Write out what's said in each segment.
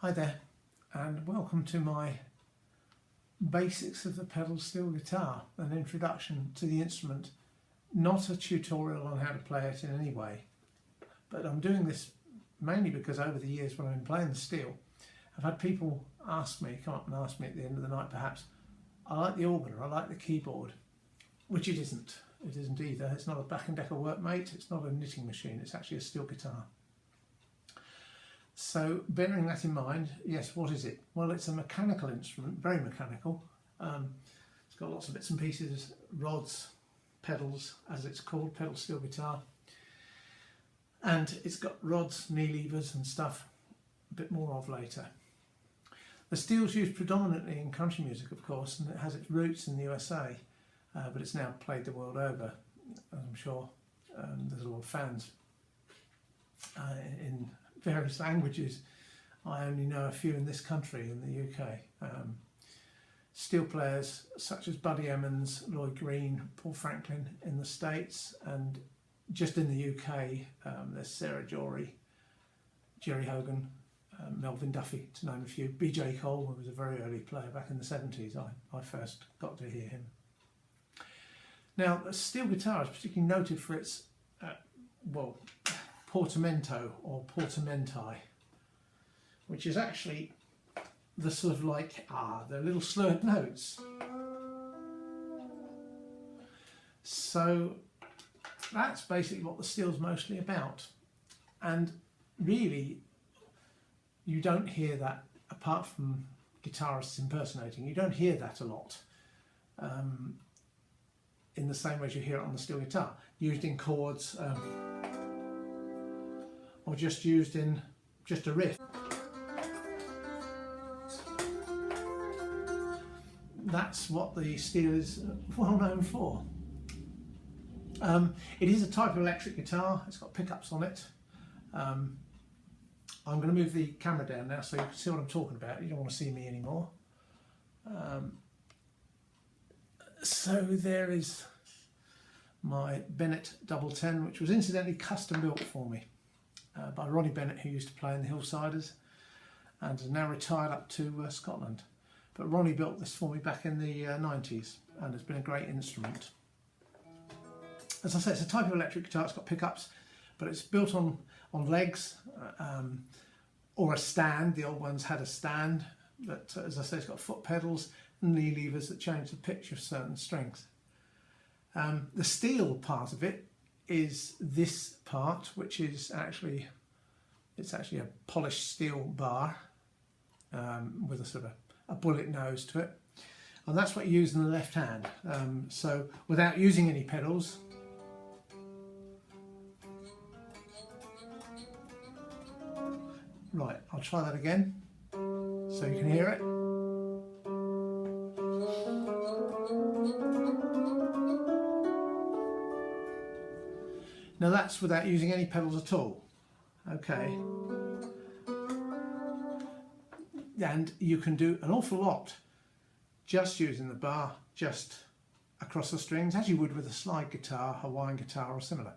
Hi there, and welcome to my basics of the pedal steel guitar, an introduction to the instrument, not a tutorial on how to play it in any way, but I'm doing this mainly because over the years when I've been playing the steel, I've had people ask me, come up and ask me at the end of the night perhaps, I like the organ or I like the keyboard, which it isn't either. It's not a Black & Decker workmate, it's not a knitting machine, it's actually a steel guitar. So bearing that in mind, yes, what is it? Well, it's a mechanical instrument, very mechanical. It's got lots of bits and pieces, rods, pedals, as it's called, pedal steel guitar. And it's got rods, knee levers and stuff, a bit more of later. The steel's used predominantly in country music, of course, and it has its roots in the USA, but it's now played the world over, as I'm sure there's a lot of fans in various languages. I only know a few in this country, in the UK. Steel players such as Buddy Emmons, Lloyd Green, Paul Franklin in the States, and just in the UK there's Sarah Jory, Jerry Hogan, Melvin Duffy, to name a few. BJ Cole, who was a very early player back in the 70s, I first got to hear him. Now, a steel guitar is particularly noted for its, portamento or portamenti, which is actually the sort of like, the little slurred notes. So that's basically what the steel's mostly about. And really, you don't hear that, apart from guitarists impersonating, you don't hear that a lot in the same way as you hear it on the steel guitar, used in chords or just used in just a riff. That's what the steel is well known for. It is a type of electric guitar, it's got pickups on it. I'm going to move the camera down now so you can see what I'm talking about. You don't want to see me anymore. So there is my Bennett Double 10, which was incidentally custom built for me by Ronnie Bennett, who used to play in the Hillsiders and is now retired up to Scotland. But Ronnie built this for me back in the 90s and has been a great instrument. As I say, it's a type of electric guitar, it's got pickups, but it's built on legs or a stand. The old ones had a stand, but as I say, it's got foot pedals and knee levers that change the pitch of certain strings. The steel part of it is this part, which is actually, it's actually a polished steel bar with a sort of a bullet nose to it, and that's what you use in the left hand. So without using any pedals, right, I'll try that again so you can hear it. Now that's without using any pedals at all. Okay. And you can do an awful lot just using the bar just across the strings, as you would with a slide guitar, Hawaiian guitar or similar.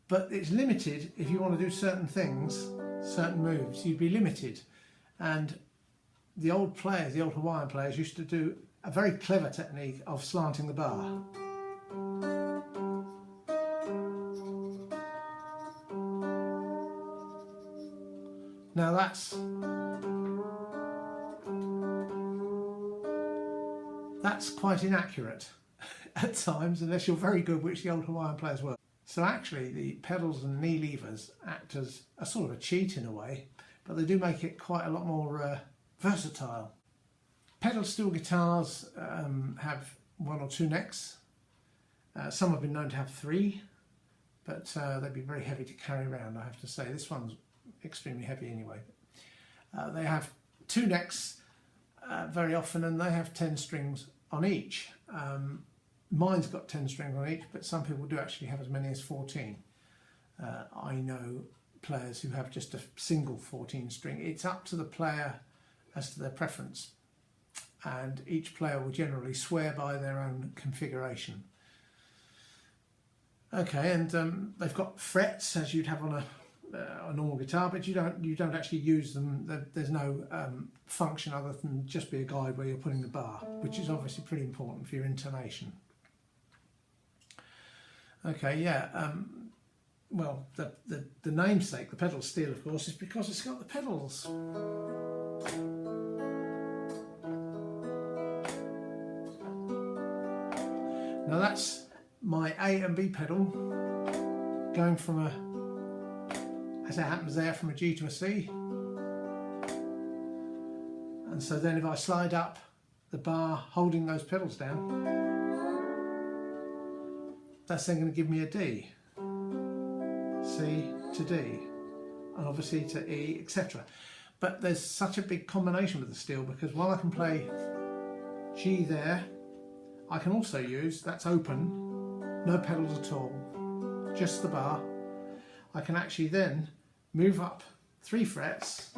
But it's limited if you want to do certain things, certain moves, you'd be limited. And the old players, the old Hawaiian players, used to do a very clever technique of slanting the bar. Now that's quite inaccurate at times, unless you're very good, which the old Hawaiian players were. So actually the pedals and knee levers act as a sort of a cheat in a way, but they do make it quite a lot more versatile. Pedal steel guitars have one or two necks. Some have been known to have three, but they'd be very heavy to carry around, I have to say. This one's extremely heavy anyway. They have two necks very often, and they have 10 strings on each. Mine's got 10 strings on each, but some people do actually have as many as 14. I know players who have just a single 14 string. It's up to the player as to their preference, and each player will generally swear by their own configuration. Okay, and they've got frets as you'd have on a a normal guitar, but you don't actually use them. There's no function other than just be a guide where you're putting the bar, which is obviously pretty important for your intonation. Okay, yeah. Well, the namesake, the pedal steel, of course, is because it's got the pedals. Now that's my A and B pedal going from a, as it happens there, from a G to a C. And so then if I slide up the bar holding those pedals down, that's then going to give me a D. C to D, and obviously to E, etc. But there's such a big combination with the steel, because while I can play G there, I can also use, that's open, no pedals at all, just the bar. I can actually then move up 3 frets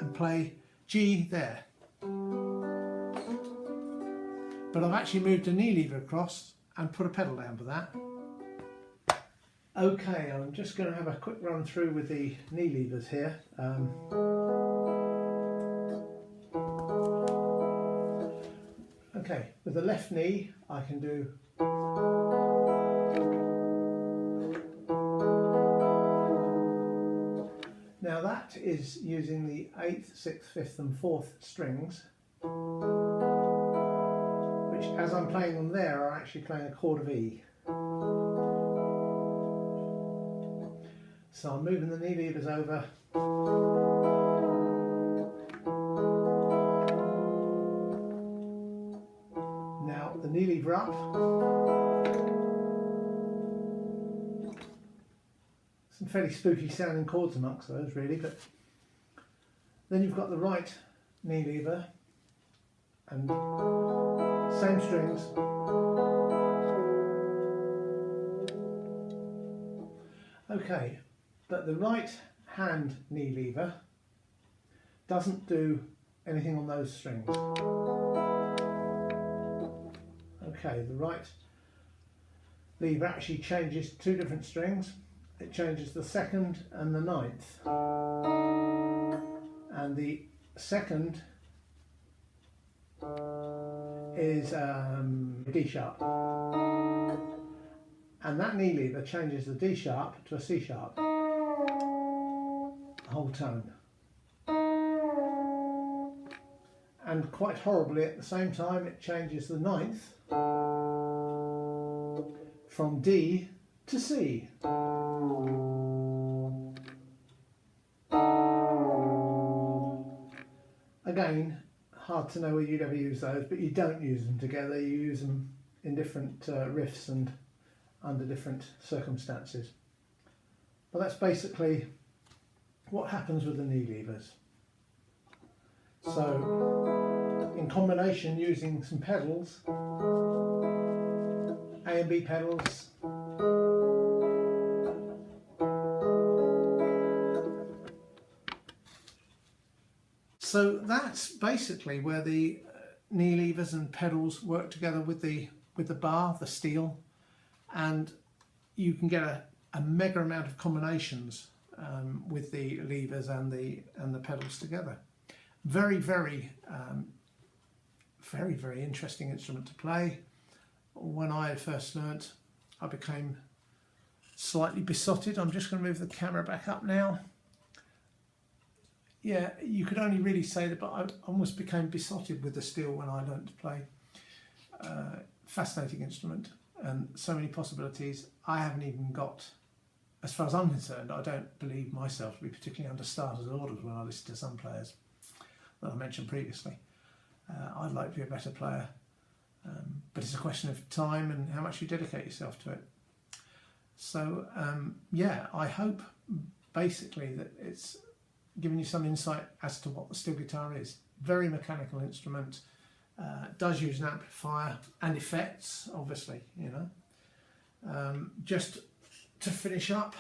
and play G there. But I've actually moved a knee lever across and put a pedal down for that. Okay, I'm just going to have a quick run through with the knee levers here. Okay, with the left knee I can do now that is using the 8th, 6th, 5th and 4th strings, which as I'm playing them there are actually playing a chord of E. So I'm moving the knee levers over. Now the knee lever up. Some fairly spooky sounding chords amongst those really, but then you've got the right knee lever and same strings. Okay, but the right hand knee lever doesn't do anything on those strings. Okay, the right lever actually changes 2 different strings. It changes the 2nd and the 9th. And the 2nd is D sharp. And that knee lever changes the D sharp to a C sharp. The whole tone. And quite horribly at the same time it changes the 9th from D to C. Again, hard to know whether you'd ever use those, but you don't use them together, you use them in different riffs and under different circumstances. But that's basically what happens with the knee levers. So in combination using some pedals, A and B pedals, so that's basically where the knee levers and pedals work together with the bar, the steel, and you can get a mega amount of combinations with the levers and the pedals together. Very, very interesting instrument to play. When I first learnt, I became slightly besotted. I'm just going to move the camera back up now. Yeah, you could only really say that, but I almost became besotted with the steel when I learnt to play. Fascinating instrument and so many possibilities. I haven't even got, as far as I'm concerned, I don't believe myself to be particularly under starter's orders when I listen to some players that I mentioned previously. I'd like to be a better player, but it's a question of time and how much you dedicate yourself to it. So yeah, I hope basically that it's given you some insight as to what the steel guitar is. Very mechanical instrument, does use an amplifier and effects, obviously, you know. Just to finish up,